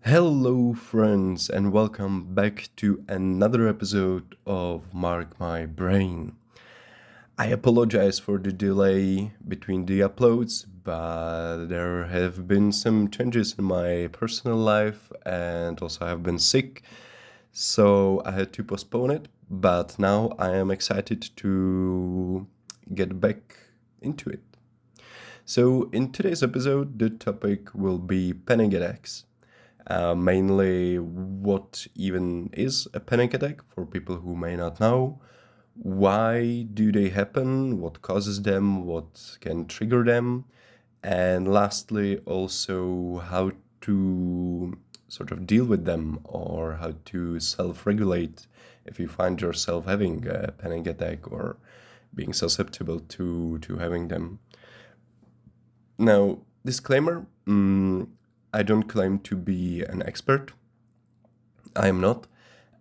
Hello, friends, and welcome back to another episode of Mark My Brain. I apologize for the delay between the uploads, but there have been some changes in my personal life, and also I have been sick, so I had to postpone it. But now I am excited to get back into it. So, in today's episode, the topic will be panic attacks. Mainly, what even is a panic attack for people who may not know? Why do they happen? What causes them? What can trigger them? And lastly, also how to sort of deal with them or how to self regulate if you find yourself having a panic attack or being susceptible to having them. Now, disclaimer, I don't claim to be an expert. I am not.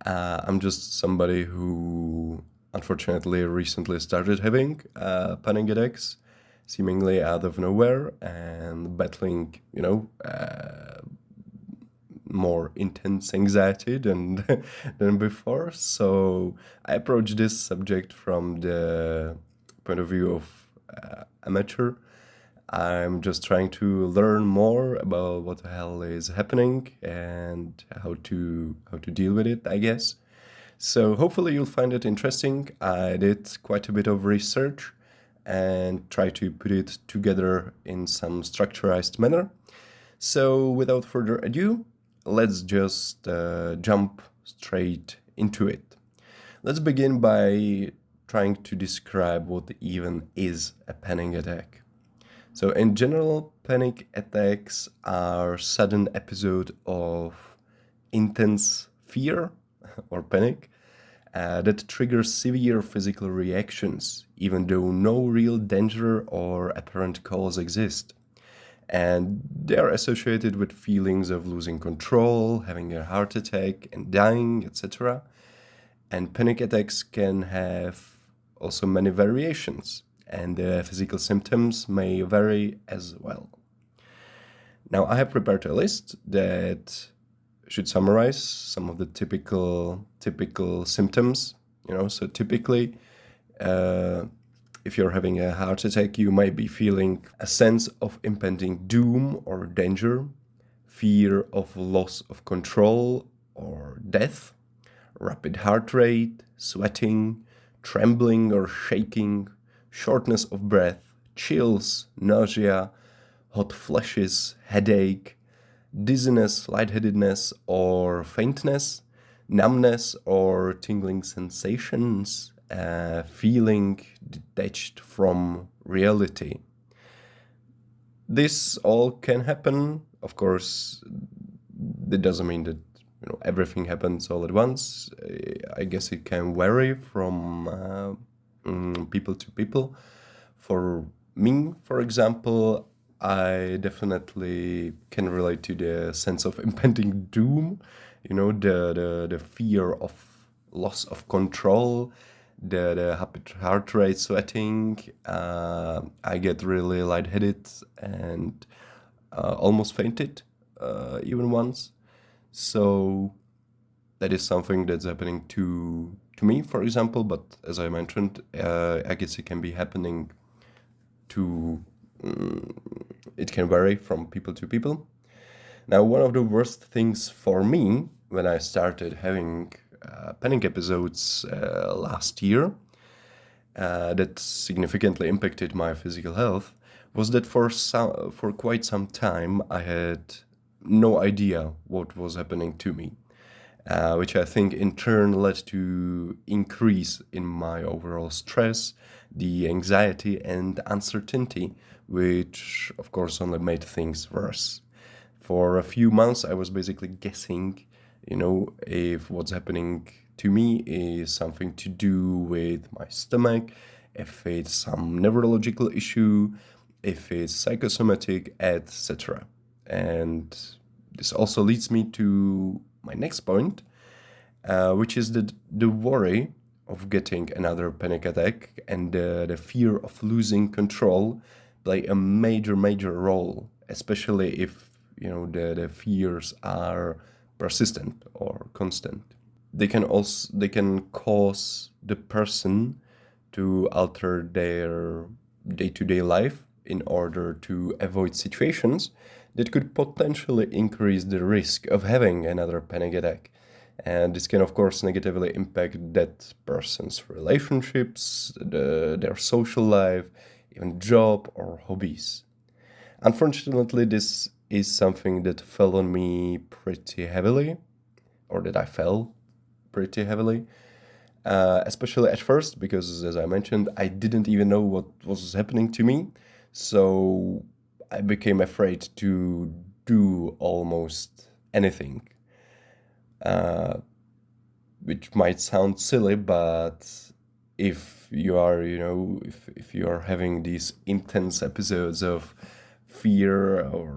I'm just somebody who unfortunately recently started having panic attacks, seemingly out of nowhere, and battling, more intense anxiety than than before. So I approach this subject from the point of view of amateur. I'm just trying to learn more about what the hell is happening and how to deal with it, I guess. So hopefully you'll find it interesting. I did quite a bit of research and try to put it together in some structurized manner. So without further ado, let's just jump straight into it. Let's begin by trying to describe what even is a panic attack. So in general, panic attacks are sudden episode of intense fear or panic that triggers severe physical reactions, even though no real danger or apparent cause exist. And they are associated with feelings of losing control, having a heart attack, and dying, etc. And panic attacks can have also many variations, and the physical symptoms may vary as well. Now, I have prepared a list that should summarize some of the typical symptoms. So typically, if you're having a heart attack, you might be feeling a sense of impending doom or danger, fear of loss of control or death, rapid heart rate, sweating, trembling or shaking, shortness of breath, chills, nausea, hot flashes, headache, dizziness, lightheadedness, or faintness, numbness or tingling sensations, feeling detached from reality. This all can happen. Of course, that doesn't mean that everything happens all at once. I guess it can vary from people to people. For me, for example, I definitely can relate to the sense of impending doom, the fear of loss of control, the rapid heart rate, sweating. I get really lightheaded and almost fainted even once. So that is something that's happening to me, for example. But as I mentioned, I guess it can be happening to. It can vary from people to people. Now, one of the worst things for me when I started having panic episodes last year that significantly impacted my physical health was that for quite some time I had no idea what was happening to me, which I think in turn led to increase in my overall stress, the anxiety and uncertainty, which of course only made things worse. For a few months, I was basically guessing, if what's happening to me is something to do with my stomach, if it's some neurological issue, if it's psychosomatic, etc. And this also leads me to my next point, which is the worry of getting another panic attack and the fear of losing control play a major role, especially if the fears are persistent or constant. They can cause the person to alter their day-to-day life in order to avoid situations that could potentially increase the risk of having another panic attack. And this can, of course, negatively impact that person's relationships, their social life, even job or hobbies. Unfortunately, this is something that fell on me pretty heavily, or that I felt pretty heavily, especially at first, because as I mentioned, I didn't even know what was happening to me. So I became afraid to do almost anything, which might sound silly, but if you are, if you are having these intense episodes of fear or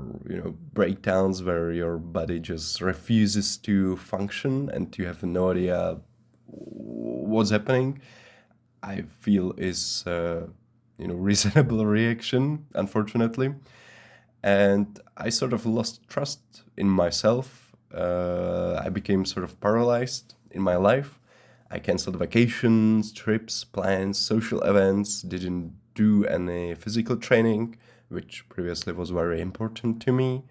breakdowns where your body just refuses to function and you have no idea what's happening, I feel is reasonable reaction, unfortunately. And I sort of lost trust in myself. I became sort of paralyzed in my life. I canceled vacations, trips, plans, social events, didn't do any physical training, which previously was very important to me.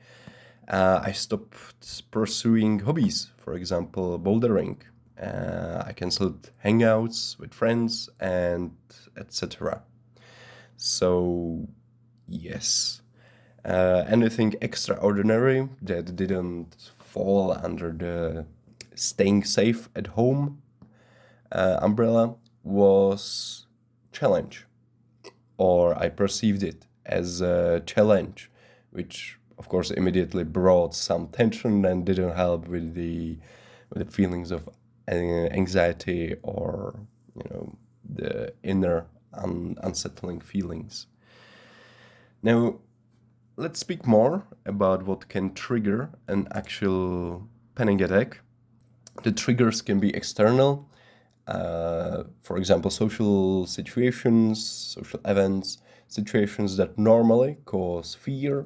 I stopped pursuing hobbies, for example, bouldering. I canceled hangouts with friends and etc. So, yes, anything extraordinary that didn't fall under the staying safe at home umbrella was challenge, or I perceived it as a challenge, which of course immediately brought some tension and didn't help with the feelings of anxiety or the inner unsettling feelings. Now, let's speak more about what can trigger an actual panic attack. The triggers can be external, for example, social situations, social events, situations that normally cause fear,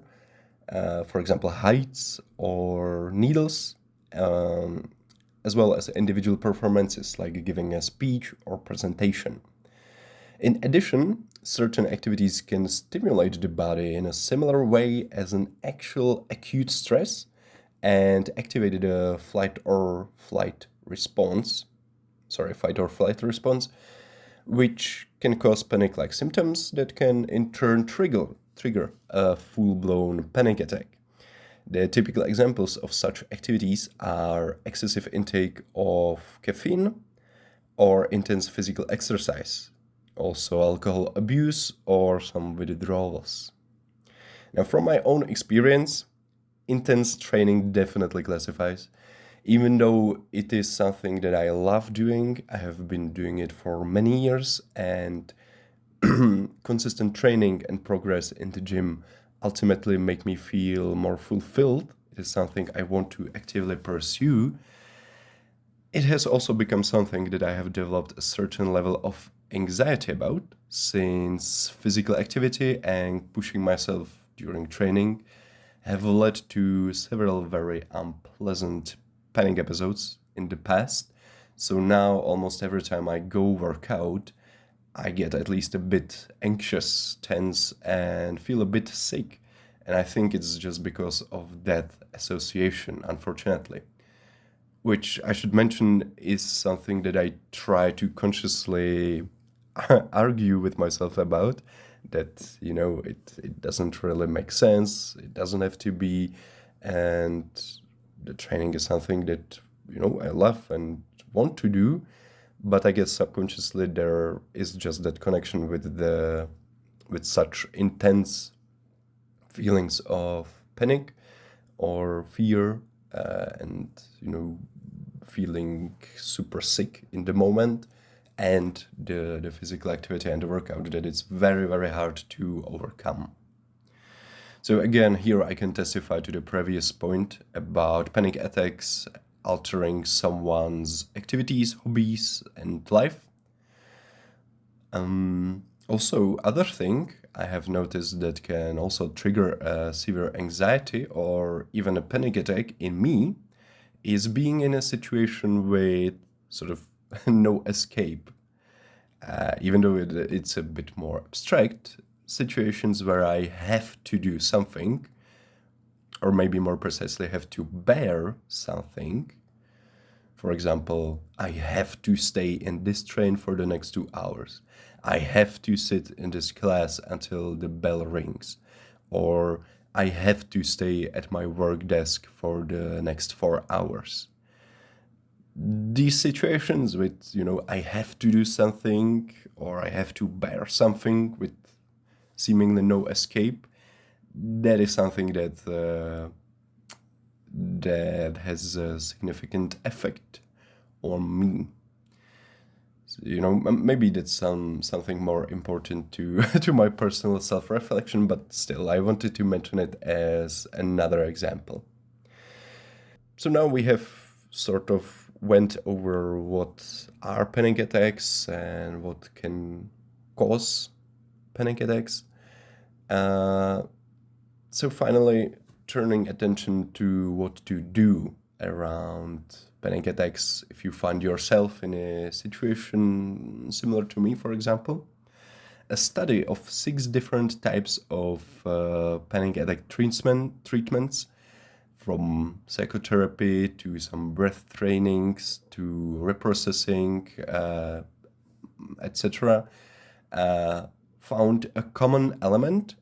for example, heights or needles, as well as individual performances like giving a speech or presentation. In addition, certain activities can stimulate the body in a similar way as an actual acute stress and activate the fight or flight response, which can cause panic-like symptoms that can in turn trigger a full-blown panic attack. The typical examples of such activities are excessive intake of caffeine or intense physical exercise, also alcohol abuse or some withdrawals. Now, from my own experience, intense training definitely classifies. Even though it is something that I love doing, I have been doing it for many years, and consistent training and progress in the gym ultimately make me feel more fulfilled. It is something I want to actively pursue. It has also become something that I have developed a certain level of anxiety about, since physical activity and pushing myself during training have led to several very unpleasant panic episodes in the past. So now, almost every time I go work out, I get at least a bit anxious, tense, and feel a bit sick. And I think it's just because of that association, unfortunately. Which I should mention is something that I try to consciously argue with myself about. That, it doesn't really make sense, it doesn't have to be. And the training is something that, I love and want to do. But I guess subconsciously there is just that connection with such intense feelings of panic or fear, and feeling super sick in the moment, and the physical activity and the workout, that it's very, very hard to overcome. So again, here I can testify to the previous point about panic attacks altering someone's activities, hobbies, and life. Also, other thing I have noticed that can also trigger a severe anxiety or even a panic attack in me is being in a situation with sort of no escape. Even though it's a bit more abstract, situations where I have to do something, or maybe more precisely, have to bear something. For example, I have to stay in this train for the next 2 hours. I have to sit in this class until the bell rings. Or I have to stay at my work desk for the next 4 hours. These situations with, I have to do something or I have to bear something with seemingly no escape, that is something that has a significant effect on me. Maybe that's something more important to to my personal self-reflection, but still, I wanted to mention it as another example. So now we have sort of went over what are panic attacks and what can cause panic attacks. So finally, turning attention to what to do around panic attacks if you find yourself in a situation similar to me, for example. A study of 6 different types of panic attack treatments, from psychotherapy to some breath trainings to reprocessing, etc., found a common element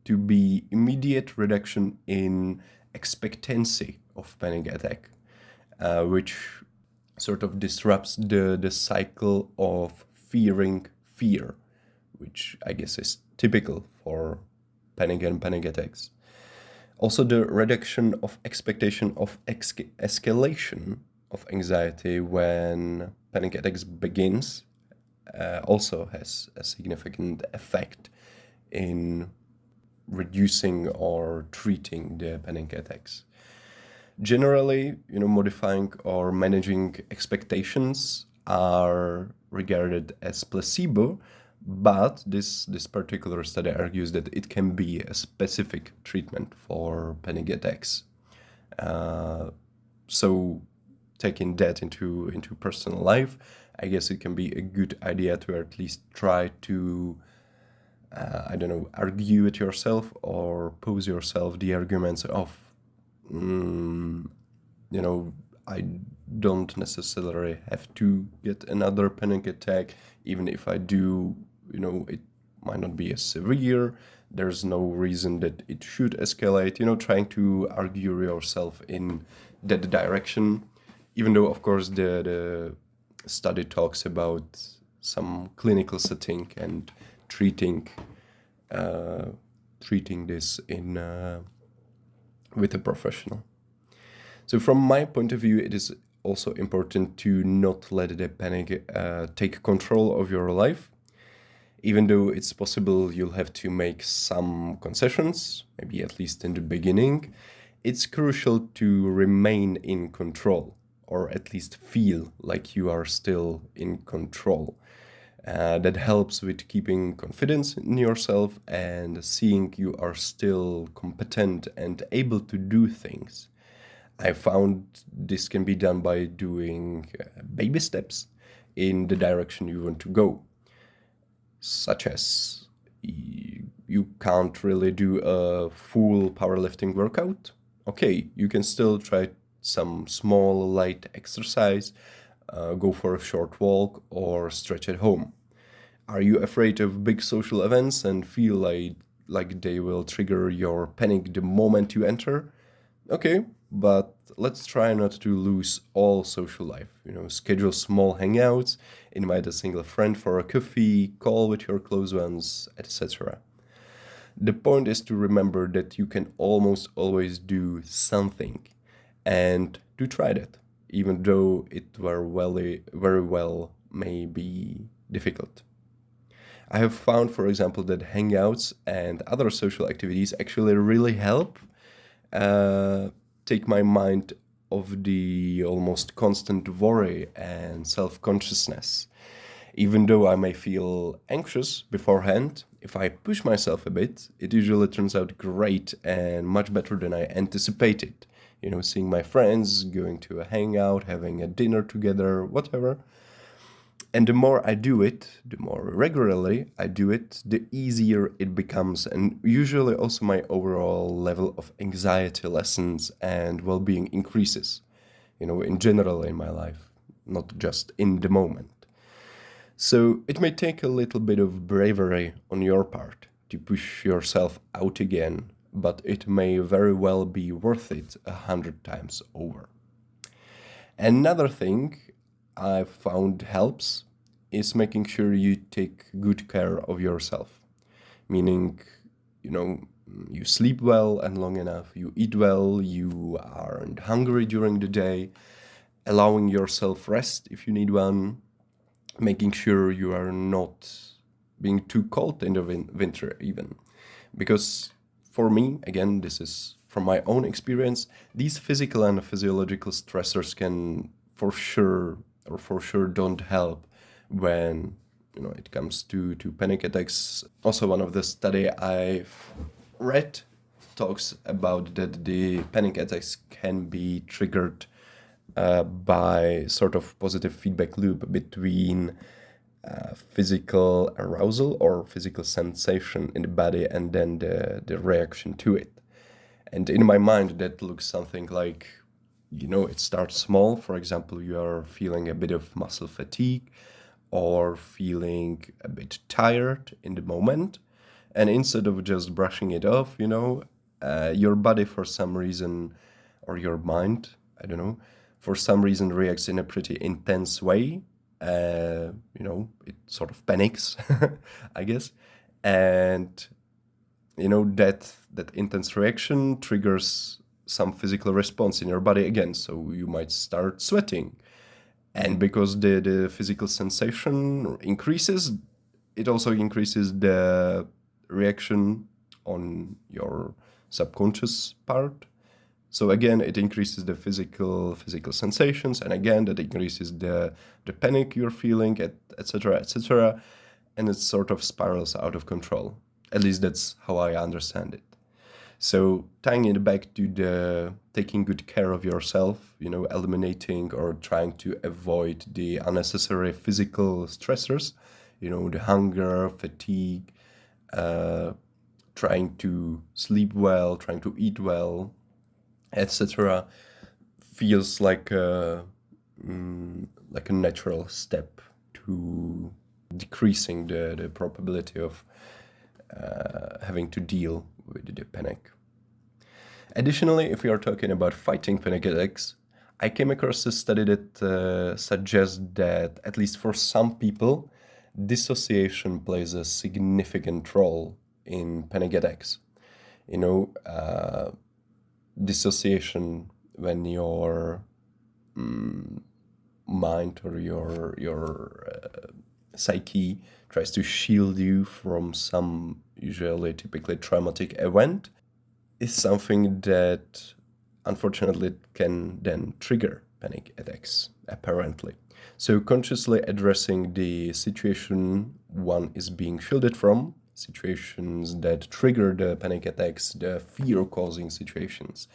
to be immediate reduction in expectancy of panic attack, which sort of disrupts the cycle of fearing fear, which I guess is typical for panic and panic attacks. Also, the reduction of expectation of escalation of anxiety when panic attacks begins also has a significant effect in reducing or treating the panic attacks. Generally, modifying or managing expectations are regarded as placebo, but this particular study argues that it can be a specific treatment for panic attacks. So taking that into personal life, I guess it can be a good idea to at least try to argue it yourself or pose yourself the arguments of, I don't necessarily have to get another panic attack. Even if I do, it might not be as severe. There's no reason that it should escalate. Trying to argue yourself in that direction, even though, of course, the study talks about some clinical setting and treating this in with a professional. So from my point of view, it is also important to not let the panic take control of your life. Even though it's possible you'll have to make some concessions, maybe at least in the beginning, it's crucial to remain in control, or at least feel like you are still in control. That helps with keeping confidence in yourself and seeing you are still competent and able to do things. I found this can be done by doing baby steps in the direction you want to go, such as you can't really do a full powerlifting workout. Okay, you can still try some small light exercise, go for a short walk or stretch at home. Are you afraid of big social events and feel like they will trigger your panic the moment you enter? Okay, but let's try not to lose all social life. Schedule small hangouts, invite a single friend for a coffee, call with your close ones, etc. The point is to remember that you can almost always do something, and to try that, even though it very well may be difficult. I have found, for example, that hangouts and other social activities actually really help take my mind off the almost constant worry and self-consciousness. Even though I may feel anxious beforehand, if I push myself a bit, it usually turns out great and much better than I anticipated. Seeing my friends, going to a hangout, having a dinner together, whatever. And the more I do it, the more regularly I do it, the easier it becomes. And usually also my overall level of anxiety lessens and well being increases, in general in my life, not just in the moment. So it may take a little bit of bravery on your part to push yourself out again, but it may very well be worth it 100 times over. Another thing I found helps is making sure you take good care of yourself. Meaning, you sleep well and long enough, you eat well, you aren't hungry during the day, allowing yourself rest if you need one, making sure you are not being too cold in the winter even. Because for me, again, this is from my own experience, these physical and physiological stressors can for sure don't help when it comes to panic attacks. Also, one of the study I've read talks about that the panic attacks can be triggered by sort of positive feedback loop between physical arousal or physical sensation in the body and then the reaction to it. And in my mind, that looks something like, it starts small. For example, you are feeling a bit of muscle fatigue or feeling a bit tired in the moment. And instead of just brushing it off, your body for some reason, or your mind, I don't know, for some reason reacts in a pretty intense way. It sort of panics, I guess. And, that intense reaction triggers some physical response in your body again. So you might start sweating. And because the physical sensation increases, it also increases the reaction on your subconscious part. So again, it increases the physical sensations, and again, that increases the panic you're feeling, etc., etc., and it sort of spirals out of control. At least that's how I understand it. So tying it back to the taking good care of yourself, eliminating or trying to avoid the unnecessary physical stressors, the hunger, fatigue, trying to sleep well, trying to eat well, etc., feels like a natural step to decreasing the probability of having to deal with the panic. Additionally, if we are talking about fighting panic attacks, I came across a study that suggests that, at least for some people, dissociation plays a significant role in panic attacks. Dissociation when your mind or your psyche tries to shield you from some usually typically traumatic event is something that unfortunately can then trigger panic attacks, apparently. So consciously addressing the situation one is being shielded from, situations that trigger the panic attacks, the fear-causing situations,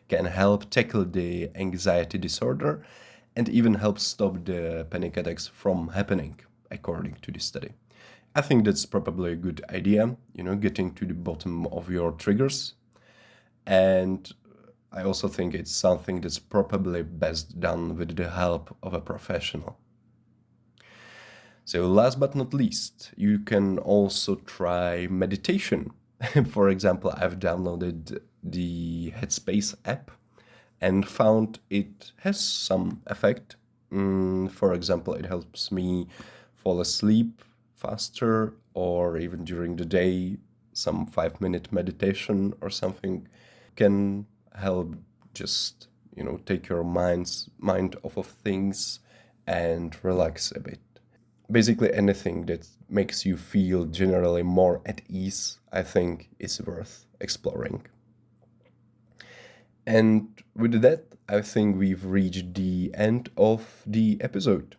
can help tackle the anxiety disorder and even help stop the panic attacks from happening, according to this study. I think that's probably a good idea, getting to the bottom of your triggers. And I also think it's something that's probably best done with the help of a professional. So last but not least, you can also try meditation. For example, I've downloaded the Headspace app and found it has some effect. For example, it helps me fall asleep faster, or even during the day, some 5-minute meditation or something can help just, take your mind off of things and relax a bit. Basically anything that makes you feel generally more at ease, I think, is worth exploring. And with that, I think we've reached the end of the episode.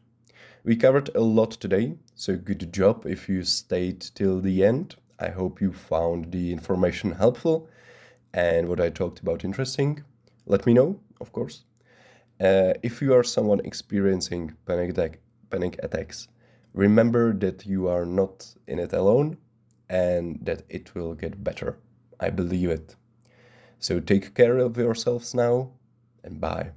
We covered a lot today, so good job if you stayed till the end. I hope you found the information helpful and what I talked about interesting. Let me know, of course. If you are someone experiencing panic attacks, remember that you are not in it alone and that it will get better. I believe it. So take care of yourselves now and bye.